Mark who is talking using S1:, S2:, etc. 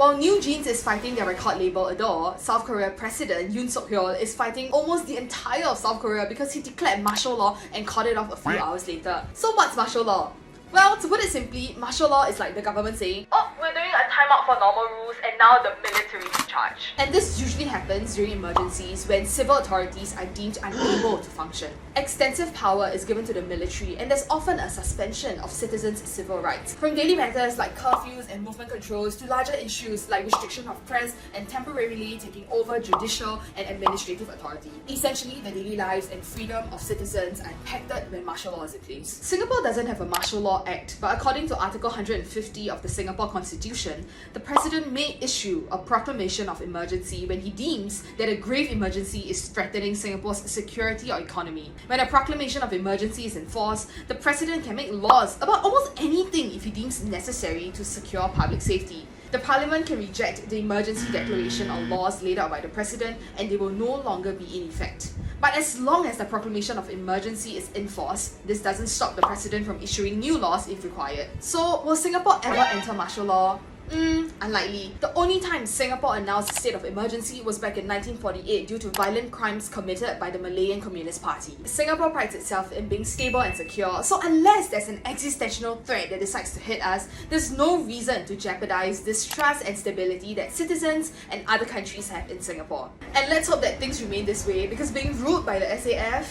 S1: While New Jeans is fighting their record label Adore, South Korea President Yoon Suk-yeol is fighting almost the entire of South Korea because he declared martial law and called it off a few hours later. So what's martial law? Well, to put it simply, martial law is like the government saying, "Oh, we're doing a timeout for normal rules and now the military is in charge." And this usually happens during emergencies when civil authorities are deemed unable to function. Extensive power is given to the military and there's often a suspension of citizens' civil rights. From daily matters like curfews and movement controls to larger issues like restriction of press and temporarily taking over judicial and administrative authority. Essentially, the daily lives and freedom of citizens are impacted when martial law is in place. Singapore doesn't have a martial law act, but according to Article 150 of the Singapore Constitution, the President may issue a proclamation of emergency when he deems that a grave emergency is threatening Singapore's security or economy. When a proclamation of emergency is enforced, the President can make laws about almost anything if he deems necessary to secure public safety. The Parliament can reject the emergency declaration or laws laid out by the President and they will no longer be in effect. But as long as the proclamation of emergency is enforced, this doesn't stop the President from issuing new laws if required. So, will Singapore ever enter martial law? Unlikely. The only time Singapore announced a state of emergency was back in 1948 due to violent crimes committed by the Malayan Communist Party. Singapore prides itself in being stable and secure, so unless there's an existential threat that decides to hit us, there's no reason to jeopardize this trust and stability that citizens and other countries have in Singapore. And let's hope that things remain this way, because being ruled by the SAF